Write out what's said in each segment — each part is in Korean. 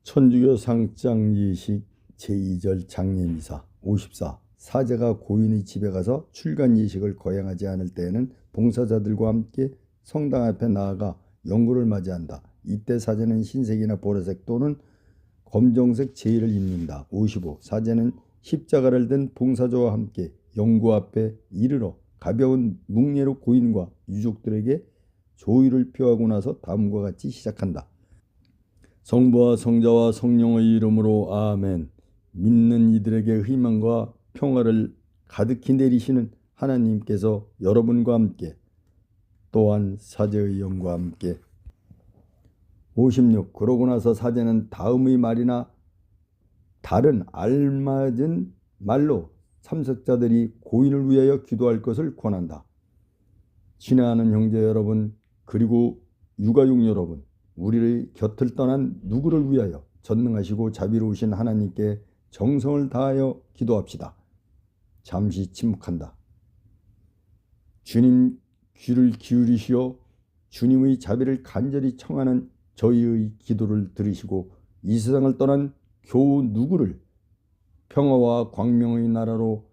천주교 상장 예식 제2절 장례미사 54. 사제가 고인의 집에 가서 출간 예식을 거행하지 않을 때에는 봉사자들과 함께 성당 앞에 나아가 영구를 맞이한다. 이때 사제는 흰색이나 보라색 또는 검정색 제의를 입는다. 55. 사제는 십자가를 든 봉사자와 함께 영구 앞에 이르러 가벼운 묵례로 고인과 유족들에게 조의를 표하고 나서 다음과 같이 시작한다. 성부와 성자와 성령의 이름으로 아멘. 믿는 이들에게 희망과 평화를 가득히 내리시는 하나님께서 여러분과 함께 또한 사제의 영과 함께. 56. 그러고 나서 사제는 다음의 말이나 다른 알맞은 말로 참석자들이 고인을 위하여 기도할 것을 권한다. 친애하는 형제 여러분, 그리고 유가족 여러분, 우리의 곁을 떠난 누구를 위하여 전능하시고 자비로우신 하나님께 정성을 다하여 기도합시다. 잠시 침묵한다. 주님 귀를 기울이시어 주님의 자비를 간절히 청하는 저희의 기도를 들으시고 이 세상을 떠난 교우 누구를 평화와 광명의 나라로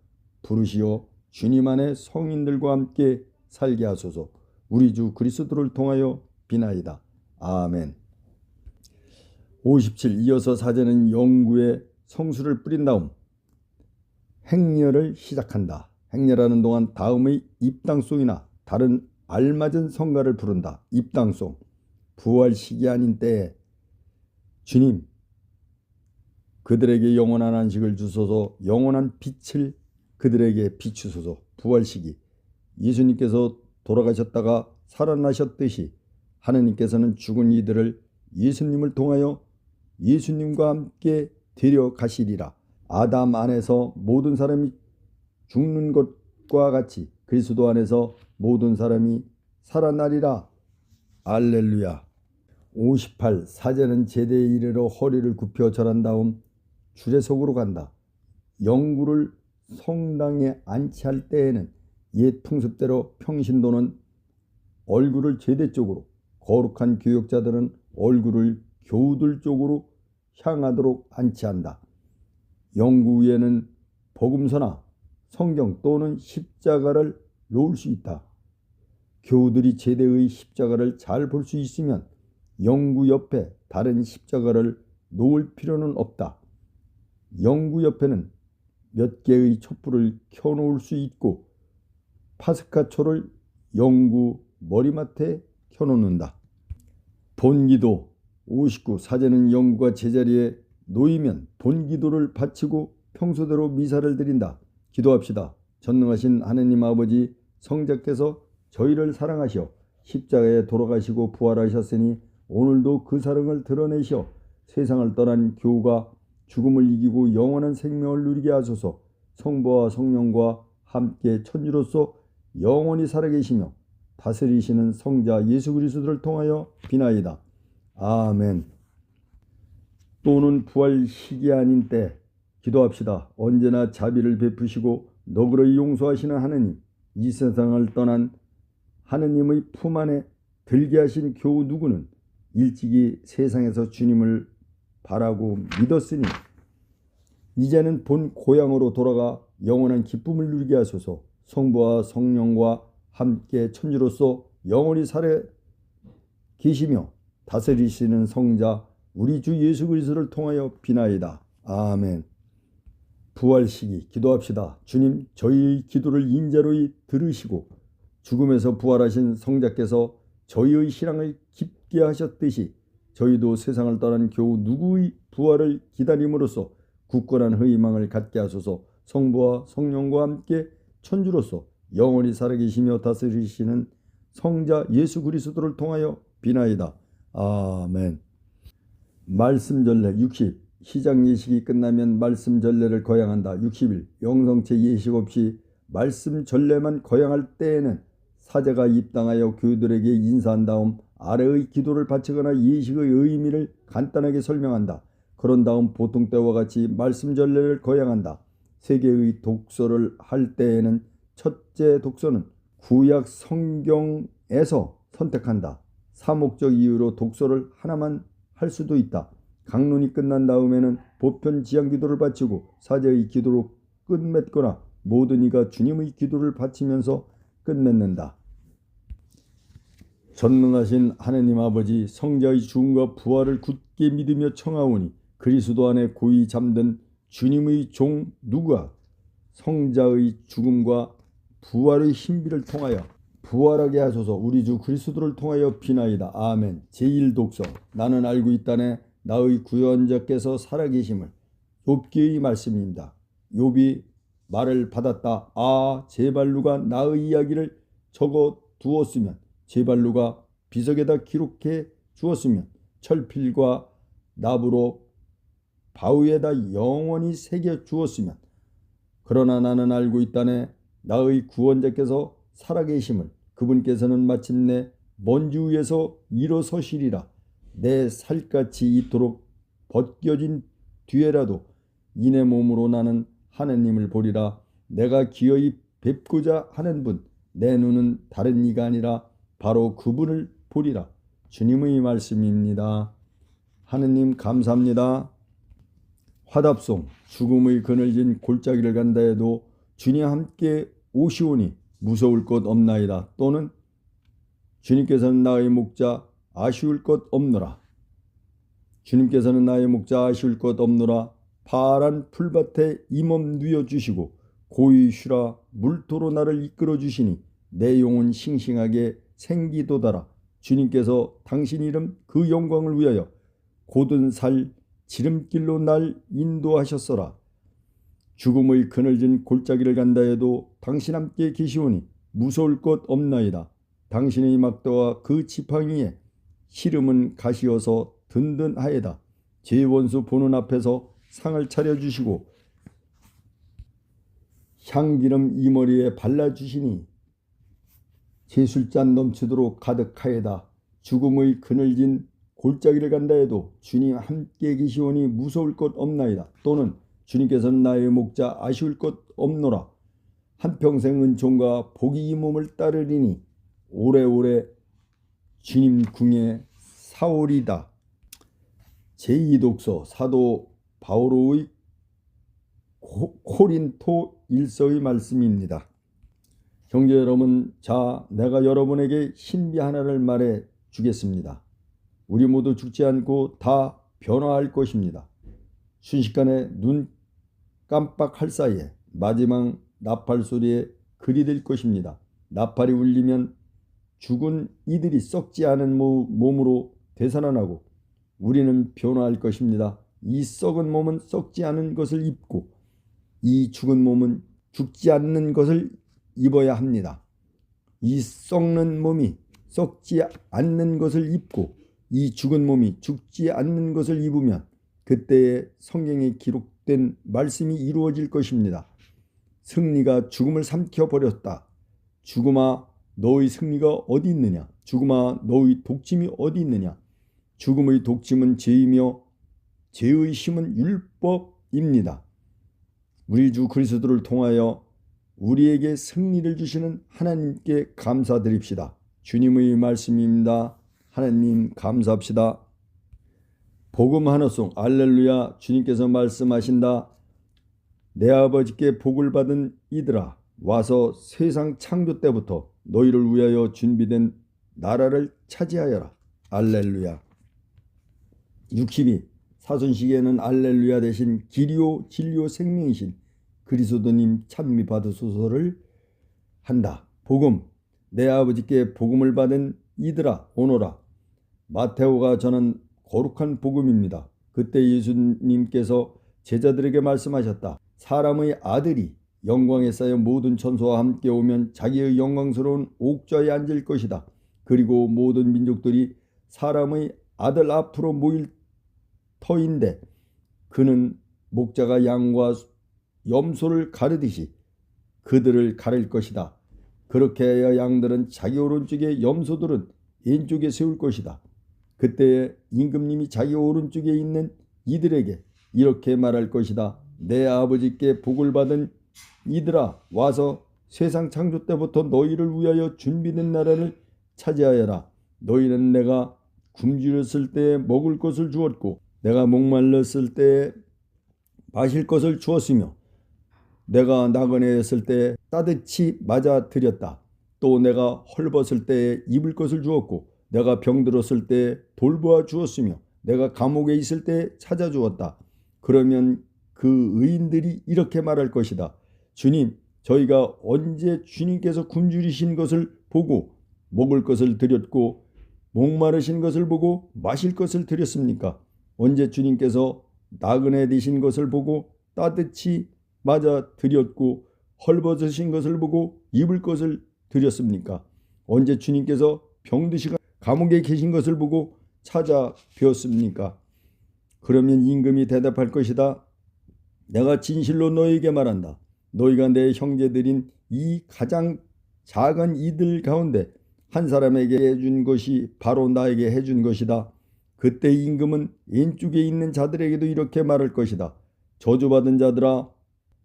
부르시어 주님 안에 성인들과 함께 살게 하소서. 우리 주 그리스도를 통하여 비나이다. 아멘. 57. 이어서 사제는 영구에 성수를 뿌린 다음 행렬을 시작한다. 행렬하는 동안 다음의 입당송이나 다른 알맞은 성가를 부른다. 입당송. 부활식이 아닌 때에 주님 그들에게 영원한 안식을 주소서. 영원한 빛을 그들에게 비추소서. 부활식이 예수님께서 돌아가셨다가 살아나셨듯이 하나님께서는 죽은 이들을 예수님을 통하여 예수님과 함께 데려가시리라. 아담 안에서 모든 사람이 죽는 것과 같이 그리스도 안에서 모든 사람이 살아나리라. 알렐루야. 58. 사제는 제대에 이르러 허리를 굽혀 절한 다음 주례석으로 간다. 영구를 성당에 안치할 때에는 옛 풍습대로 평신도는 얼굴을 제대 쪽으로, 거룩한 교역자들은 얼굴을 교우들 쪽으로 향하도록 안치한다. 영구 위에는 복음서나 성경 또는 십자가를 놓을 수 있다. 교우들이 제대의 십자가를 잘 볼 수 있으면 영구 옆에 다른 십자가를 놓을 필요는 없다. 영구 옆에는 몇 개의 촛불을 켜놓을 수 있고 파스카초를 영구 머리맡에 켜놓는다. 본기도 59. 사제는 영구가 제자리에 놓이면 본기도를 바치고 평소대로 미사를 드린다. 기도합시다. 전능하신 하나님 아버지, 성자께서 저희를 사랑하시어 십자가에 돌아가시고 부활하셨으니 오늘도 그 사랑을 드러내시어 세상을 떠난 교우가 죽음을 이기고 영원한 생명을 누리게 하소서. 성부와 성령과 함께 천주로서 영원히 살아계시며 다스리시는 성자 예수 그리스도를 통하여 비나이다. 아멘. 또는 부활 시기 아닌 때 기도합시다. 언제나 자비를 베푸시고 너그러이 용서하시는 하느님, 이 세상을 떠난 하느님의 품 안에 들게 하신 교우 누구는 일찍이 세상에서 주님을 바라고 믿었으니 이제는 본 고향으로 돌아가 영원한 기쁨을 누리게 하소서. 성부와 성령과 함께 천주로서 영원히 살아 계시며 다스리시는 성자 우리 주 예수 그리스도를 통하여 비나이다. 아멘. 부활시기 기도합시다. 주님, 저희의 기도를 인자로이 들으시고 죽음에서 부활하신 성자께서 저희의 신앙을 깊게 하셨듯이 저희도 세상을 떠난 교우 누구의 부활을 기다림으로써 굳건한 희망을 갖게 하소서. 성부와 성령과 함께 천주로서 영원히 살아계시며 다스리시는 성자 예수 그리스도를 통하여 비나이다. 아멘. 말씀전례 60. 시장 예식이 끝나면 말씀전례를 거양한다. 61. 영성체 예식 없이 말씀전례만 거양할 때에는 사제가 입당하여 교우들에게 인사한 다음 아래의 기도를 바치거나 예식의 의미를 간단하게 설명한다. 그런 다음 보통 때와 같이 말씀전례를 거양한다. 세 개의 독서를 할 때에는 첫째 독서는 구약 성경에서 선택한다. 사목적 이유로 독서를 하나만 할 수도 있다. 강론이 끝난 다음에는 보편 지향 기도를 바치고 사제의 기도로 끝맺거나 모든 이가 주님의 기도를 바치면서 끝맺는다. 전능하신 하느님 아버지, 성자의 죽음과 부활을 굳게 믿으며 청하오니 그리스도 안에 고이 잠든 주님의 종 누가 성자의 죽음과 부활의 신비를 통하여 부활하게 하소서. 우리 주 그리스도를 통하여 비나이다. 아멘. 제1독서. 나는 알고 있다네 나의 구원자께서 살아계심을. 욥기의 말씀입니다. 욥이 말을 받았다. 아, 제발 누가 나의 이야기를 적어 두었으면, 제발 누가 비석에다 기록해 주었으면, 철필과 나무로 바위에다 영원히 새겨 주었으면. 그러나 나는 알고 있다네 나의 구원자께서 살아계심을. 그분께서는 마침내 먼지 위에서 일어서시리라. 내 살갗이 이토록 벗겨진 뒤에라도 이내 몸으로 나는 하느님을 보리라. 내가 기어이 뵙고자 하는 분, 내 눈은 다른 이가 아니라 바로 그분을 보리라. 주님의 말씀입니다. 하느님 감사합니다. 화답송. 죽음의 그늘진 골짜기를 간다 해도 주님 함께 오시오니 무서울 것 없나이다. 또는 주님께서는 나의 목자 아쉬울 것 없노라. 주님께서는 나의 목자 아쉬울 것 없노라. 파란 풀밭에 이 몸 누워주시고 고이 쉬라 물토로 나를 이끌어 주시니 내 영혼 싱싱하게 생기도다라. 주님께서 당신 이름 그 영광을 위하여 곧은 살 지름길로 날 인도하셨어라. 죽음의 그늘진 골짜기를 간다 해도 당신 함께 계시오니 무서울 것 없나이다. 당신의 막대와 그 지팡이에 시름은 가시어서 든든하에다. 제 원수 보는 앞에서 상을 차려주시고 향기름 이머리에 발라주시니 제 술잔 넘치도록 가득하에다. 죽음의 그늘진 골짜기를 간다 해도 주님 함께 계시오니 무서울 것 없나이다. 또는 주님께서는 나의 목자 아쉬울 것 없노라. 한평생 은총과 복이 이 몸을 따르리니 오래오래 주님 궁에 사오리다. 제2독서. 사도 바오로의 코린토 1서의 말씀입니다. 형제 여러분, 자, 내가 여러분에게 신비 하나를 말해 주겠습니다. 우리 모두 죽지 않고 다 변화할 것입니다. 순식간에 눈 깜빡할 사이에 마지막 나팔 소리에 그리 될 것입니다. 나팔이 울리면 죽은 이들이 썩지 않은 몸으로 되살아나고 우리는 변화할 것입니다. 이 썩은 몸은 썩지 않은 것을 입고 이 죽은 몸은 죽지 않는 것을 입어야 합니다. 이 썩는 몸이 썩지 않는 것을 입고 이 죽은 몸이 죽지 않는 것을 입으면 그때에 성경에 기록된 말씀이 이루어질 것입니다. 승리가 죽음을 삼켜버렸다. 죽음아, 너의 승리가 어디 있느냐? 죽음아, 너의 독침이 어디 있느냐? 죽음의 독침은 죄이며 죄의 힘은 율법입니다. 우리 주 그리스도를 통하여 우리에게 승리를 주시는 하나님께 감사드립시다. 주님의 말씀입니다. 하나님 감사합시다. 복음 하나송. 알렐루야. 주님께서 말씀하신다. 내 아버지께 복을 받은 이들아, 와서 세상 창조 때부터 너희를 위하여 준비된 나라를 차지하여라. 알렐루야. 62. 사순시기에는 알렐루야 대신 길이요 진리요 생명이신 그리스도님 찬미 받으소서를 한다. 복음. 내 아버지께 복음을 받은 이들아 오너라. 마테오가 전한 거룩한 복음입니다. 그때 예수님께서 제자들에게 말씀하셨다. 사람의 아들이 영광에 쌓여 모든 천사와 함께 오면 자기의 영광스러운 옥좌에 앉을 것이다. 그리고 모든 민족들이 사람의 아들 앞으로 모일 터인데 그는 목자가 양과 염소를 가르듯이 그들을 가를 것이다. 그렇게 해야 양들은 자기 오른쪽에 염소들은 왼쪽에 세울 것이다. 그때에 임금님이 자기 오른쪽에 있는 이들에게 이렇게 말할 것이다. 내 아버지께 복을 받은 이들아, 와서 세상 창조 때부터 너희를 위하여 준비된 나라를 차지하여라. 너희는 내가 굶주렸을 때에 먹을 것을 주었고 내가 목말랐을 때 마실 것을 주었으며 내가 나그네였을 때 따뜻이 맞아 드렸다. 또 내가 헐벗을 때 입을 것을 주었고 내가 병들었을 때 돌보아 주었으며 내가 감옥에 있을 때 찾아주었다. 그러면 그 의인들이 이렇게 말할 것이다. 주님, 저희가 언제 주님께서 굶주리신 것을 보고 먹을 것을 드렸고 목마르신 것을 보고 마실 것을 드렸습니까? 언제 주님께서 나그네 되신 것을 보고 따뜻이 맞아 드렸고 헐벗으신 것을 보고 입을 것을 드렸습니까? 언제 주님께서 병드시고 감옥에 계신 것을 보고 찾아뵈었습니까? 그러면 임금이 대답할 것이다. 내가 진실로 너에게 말한다. 너희가 내 형제들인 이 가장 작은 이들 가운데 한 사람에게 해준 것이 바로 나에게 해준 것이다. 그때 임금은 왼쪽에 있는 자들에게도 이렇게 말할 것이다. 저주받은 자들아,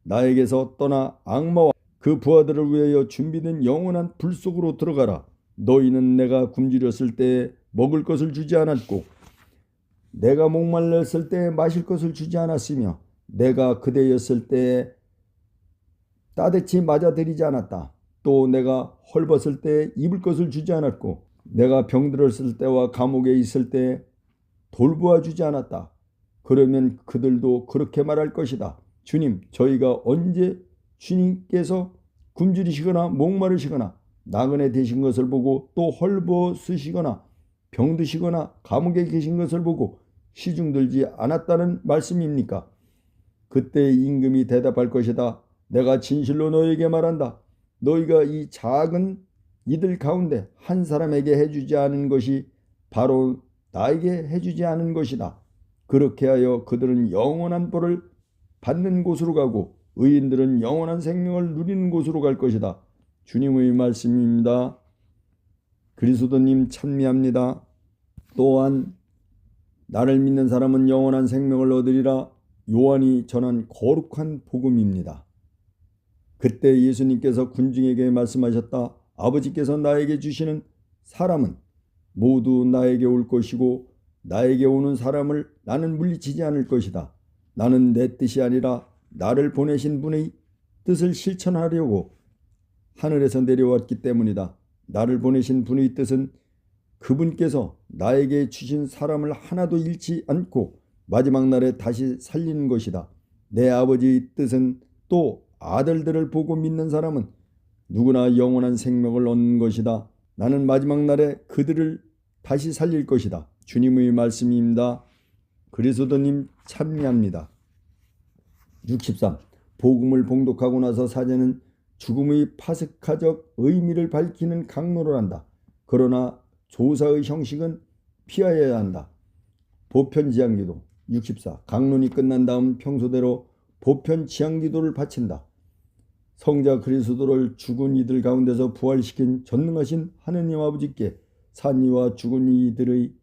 나에게서 떠나 악마와 그 부하들을 위하여 준비된 영원한 불 속으로 들어가라. 너희는 내가 굶주렸을 때 먹을 것을 주지 않았고 내가 목말랐을 때 마실 것을 주지 않았으며 내가 그대였을 때 따뜻이 맞아들이지 않았다. 또 내가 헐벗을 때 입을 것을 주지 않았고 내가 병들었을 때와 감옥에 있을 때 돌보아 주지 않았다. 그러면 그들도 그렇게 말할 것이다. 주님, 저희가 언제 주님께서 굶주리시거나 목마르시거나 나그네 되신 것을 보고 또 헐벗으시거나 병드시거나 감옥에 계신 것을 보고 시중들지 않았다는 말씀입니까? 그때 임금이 대답할 것이다. 내가 진실로 너에게 말한다. 너희가 이 작은 이들 가운데 한 사람에게 해주지 않은 것이 바로 나에게 해주지 않은 것이다. 그렇게 하여 그들은 영원한 벌을 받는 곳으로 가고 의인들은 영원한 생명을 누리는 곳으로 갈 것이다. 주님의 말씀입니다. 그리스도님 찬미합니다. 또한 나를 믿는 사람은 영원한 생명을 얻으리라. 요한이 전한 거룩한 복음입니다. 그때 예수님께서 군중에게 말씀하셨다. 아버지께서 나에게 주시는 사람은 모두 나에게 올 것이고 나에게 오는 사람을 나는 물리치지 않을 것이다. 나는 내 뜻이 아니라 나를 보내신 분의 뜻을 실천하려고 하늘에서 내려왔기 때문이다. 나를 보내신 분의 뜻은 그분께서 나에게 주신 사람을 하나도 잃지 않고 마지막 날에 다시 살리는 것이다. 내 아버지의 뜻은 또 아들들을 보고 믿는 사람은 누구나 영원한 생명을 얻는 것이다. 나는 마지막 날에 그들을 다시 살릴 것이다. 주님의 말씀입니다. 그리스도님 찬미합니다. 63. 복음을 봉독하고 나서 사제는 죽음의 파스카적 의미를 밝히는 강론을 한다. 그러나 조사의 형식은 피하여야 한다. 보편지향기도 64. 강론이 끝난 다음 평소대로 보편지향기도를 바친다. 성자 그리스도를 죽은 이들 가운데서 부활시킨 전능하신 하느님 아버지께 산 이와 죽은 이들의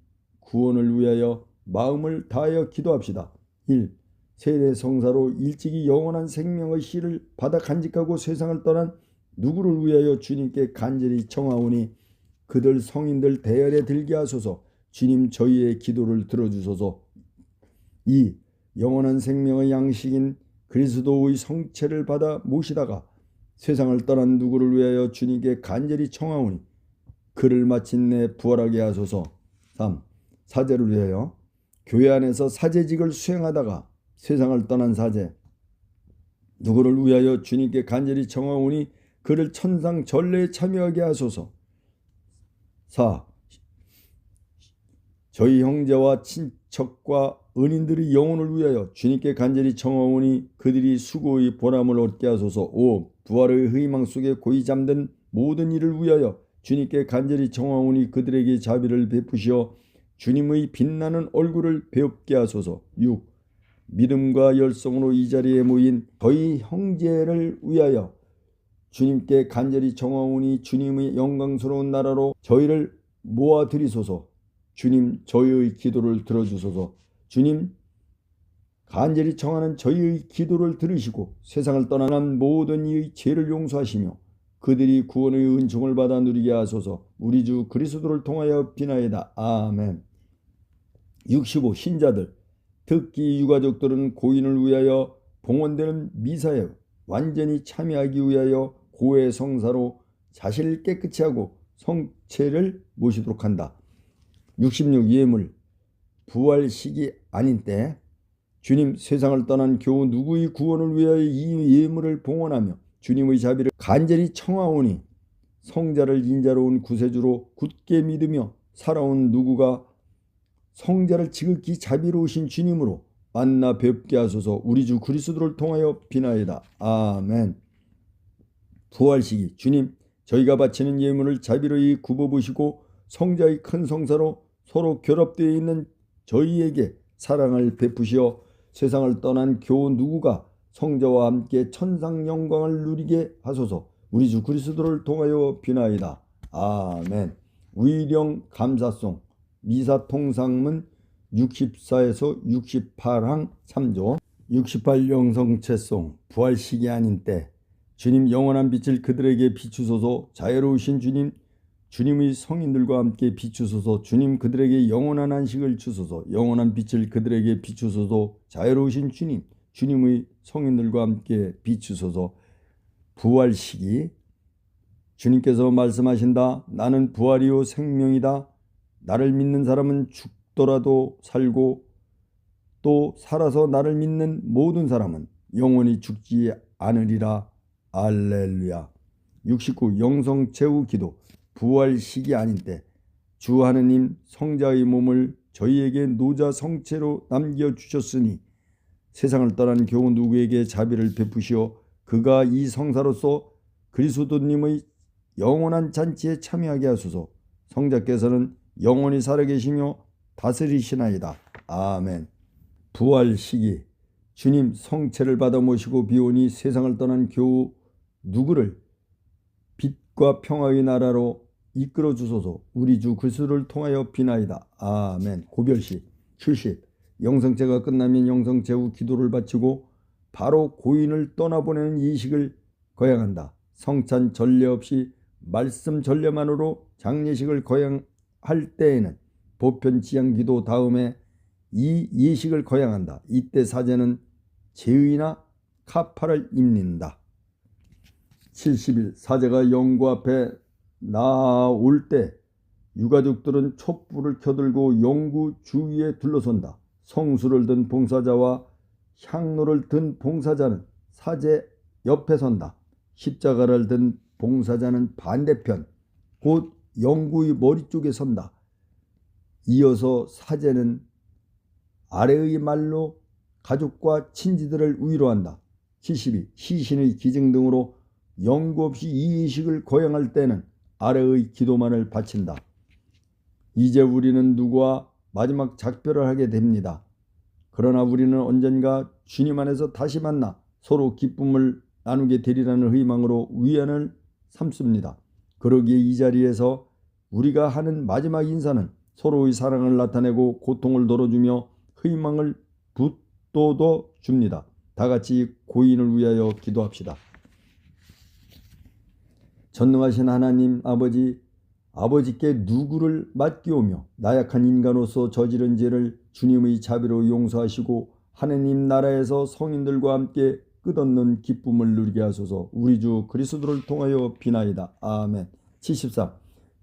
구원을 위하여 마음을 다하여 기도합시다. 1. 세례 성사로 일찍이 영원한 생명의 씨를 받아 간직하고 세상을 떠난 누구를 위하여 주님께 간절히 청하오니 그들 성인들 대열에 들게 하소서. 주님 저희의 기도를 들어주소서. 2. 영원한 생명의 양식인 그리스도의 성체를 받아 모시다가 세상을 떠난 누구를 위하여 주님께 간절히 청하오니 그를 마침내 부활하게 하소서. 3. 사제를 위하여 교회 안에서 사제직을 수행하다가 세상을 떠난 사제 누구를 위하여 주님께 간절히 청하오니 그를 천상 전례에 참여하게 하소서. 4. 저희 형제와 친척과 은인들의 영혼을 위하여 주님께 간절히 청하오니 그들이 수고의 보람을 얻게 하소서. 5. 부활의 희망 속에 고이 잠든 모든 이를 위하여 주님께 간절히 청하오니 그들에게 자비를 베푸시어 주님의 빛나는 얼굴을 배웁게 하소서. 6. 믿음과 열성으로 이 자리에 모인 저희 형제를 위하여 주님께 간절히 청하오니 주님의 영광스러운 나라로 저희를 모아드리소서. 주님 저희의 기도를 들어주소서. 주님 간절히 청하는 저희의 기도를 들으시고 세상을 떠나간 모든 이의 죄를 용서하시며 그들이 구원의 은총을 받아 누리게 하소서. 우리 주 그리스도를 통하여 비나이다. 아멘. 65. 신자들 특히 유가족들은 고인을 위하여 봉헌되는 미사에 완전히 참여하기 위하여 고해 성사로 자신을 깨끗이 하고 성체를 모시도록 한다. 66. 예물. 부활 시기 아닌 때 주님 세상을 떠난 교우 누구의 구원을 위하여 이 예물을 봉헌하며 주님의 자비를 간절히 청하오니 성자를 인자로운 구세주로 굳게 믿으며 살아온 누구가 성자를 지극히 자비로우신 주님으로 만나 뵙게 하소서. 우리 주 그리스도를 통하여 비나이다. 아멘. 부활시기. 주님, 저희가 바치는 예물을 자비로이 굽어보시고 성자의 큰 성사로 서로 결합되어 있는 저희에게 사랑을 베푸시어 세상을 떠난 교우 누구가 성자와 함께 천상 영광을 누리게 하소서. 우리 주 그리스도를 통하여 비나이다. 아멘. 위령 감사송. 미사 통상문 64에서 68항 3조. 68 영성체송. 부활시기 아닌 때 주님 영원한 빛을 그들에게 비추소서. 자애로우신 주님, 주님의 성인들과 함께 비추소서. 주님 그들에게 영원한 안식을 주소서. 영원한 빛을 그들에게 비추소서. 자애로우신 주님, 주님의 성인들과 함께 비추소서. 부활시기. 주님께서 말씀하신다. 나는 부활이요 생명이다. 나를 믿는 사람은 죽더라도 살고 또 살아서 나를 믿는 모든 사람은 영원히 죽지 않으리라. 알렐루야. 69. 영성체후 기도. 부활 시기 아닌 때 주 하느님 성자의 몸을 저희에게 노자 성체로 남겨주셨으니 세상을 떠난 교우 누구에게 자비를 베푸시어 그가 이 성사로서 그리스도님의 영원한 잔치에 참여하게 하소서. 성자께서는 영원히 살아계시며 다스리시나이다. 아멘. 부활 시기. 주님 성체를 받아 모시고 비오니 세상을 떠난 교우 누구를 빛과 평화의 나라로 이끌어 주소서. 우리 주 그리스도를 통하여 비나이다. 아멘. 고별시. 70. 영성체가 끝나면 영성체 후 기도를 바치고 바로 고인을 떠나보내는 이식을 거양한다. 성찬 전례 없이 말씀 전례만으로 장례식을 거양할 때에는 보편 지향기도 다음에 이 예식을 거양한다. 이때 사제는 제의나 카파를 입는다. 70일 사제가 영구 앞에 나올 때 유가족들은 촛불을 켜들고 영구 주위에 둘러선다. 성수를 든 봉사자와 향로를 든 봉사자는 사제 옆에 선다. 십자가를 든 봉사자는 반대편 곧 영구의 머리 쪽에 선다. 이어서 사제는 아래의 말로 가족과 친지들을 위로한다. 72. 시신의 기증 등으로 영구 없이 이 의식을 거양할 때는 아래의 기도만을 바친다. 이제 우리는 누구와 마지막 작별을 하게 됩니다. 그러나 우리는 언젠가 주님 안에서 다시 만나 서로 기쁨을 나누게 되리라는 희망으로 위안을 삼습니다. 그러기에 이 자리에서 우리가 하는 마지막 인사는 서로의 사랑을 나타내고 고통을 덜어주며 희망을 북돋워 줍니다. 다 같이 고인을 위하여 기도합시다. 전능하신 하나님 아버지께 누구를 맡기오며 나약한 인간으로서 저지른 죄를 주님의 자비로 용서하시고 하느님 나라에서 성인들과 함께 끝없는 기쁨을 누리게 하소서. 우리 주 그리스도를 통하여 비나이다. 아멘. 73.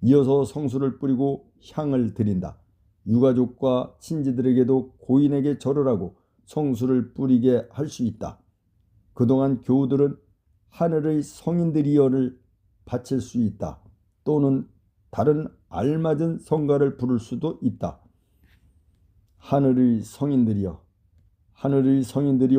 이어서 성수를 뿌리고 향을 드린다. 유가족과 친지들에게도 고인에게 절을 하고 성수를 뿌리게 할 수 있다. 그동안 교우들은 하늘의 성인들이여를 바칠 수 있다. 또는 다른 알맞은 성가를 부를 수도 있다. 하늘의 성인들이여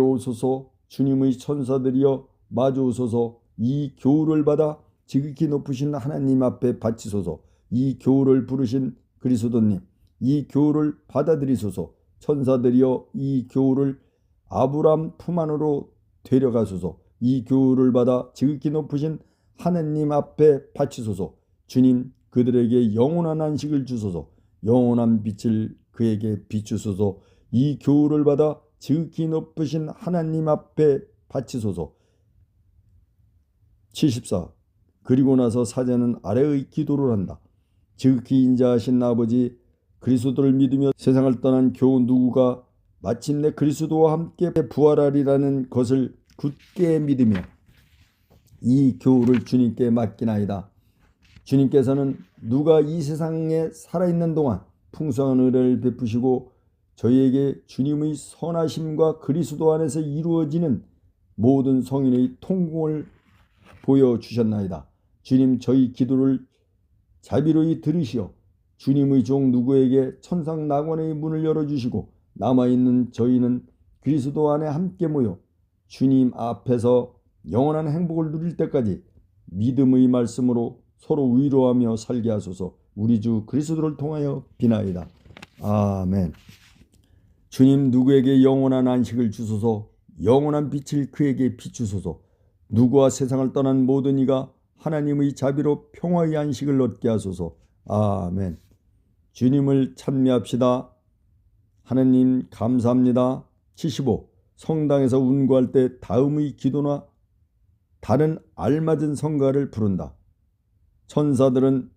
오소서. 주님의 천사들이여 마주 오소서. 이 교우를 받아 지극히 높으신 하나님 앞에 바치소서. 이 교우를 부르신 그리스도님, 이 교우를 받아들이소서. 천사들이여 이 교우를 아브람 품 안으로 데려가소서. 이 교우를 받아 지극히 높으신 하나님 앞에 바치소서. 주님 그들에게 영원한 안식을 주소서. 영원한 빛을 그에게 비추소서. 이 교우를 받아 지극히 높으신 하나님 앞에 바치소서. 74. 그리고 나서 사제는 아래의 기도를 한다. 지극히 인자하신 아버지, 그리스도를 믿으며 세상을 떠난 교우 누구가 마침내 그리스도와 함께 부활하리라는 것을 굳게 믿으며 이 교훈을 주님께 맡기나이다. 주님께서는 누가 이 세상에 살아있는 동안 풍성한 은혜를 베푸시고 저희에게 주님의 선하심과 그리스도 안에서 이루어지는 모든 성인의 통공을 보여주셨나이다. 주님, 저희 기도를 자비로이 들으시어 주님의 종 누구에게 천상 낙원의 문을 열어주시고 남아있는 저희는 그리스도 안에 함께 모여 주님 앞에서 영원한 행복을 누릴 때까지 믿음의 말씀으로 서로 위로하며 살게 하소서. 우리 주 그리스도를 통하여 비나이다. 아멘. 주님, 누구에게 영원한 안식을 주소서. 영원한 빛을 그에게 비추소서. 누구와 세상을 떠난 모든 이가 하나님의 자비로 평화의 안식을 얻게 하소서. 아멘. 주님을 찬미합시다. 하나님 감사합니다. 75. 성당에서 운구할 때 다음의 기도나 다른 알맞은 성가를 부른다. 천사들은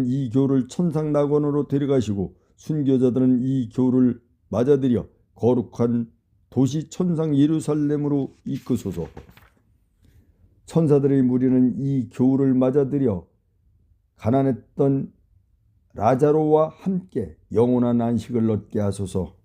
이 교를 천상 낙원으로 데려가시고 순교자들은 이 교를 맞아들여 거룩한 도시 천상 예루살렘으로 이끄소서. 천사들의 무리는 이 교를 맞아들여 가난했던 라자로와 함께 영원한 안식을 얻게 하소서.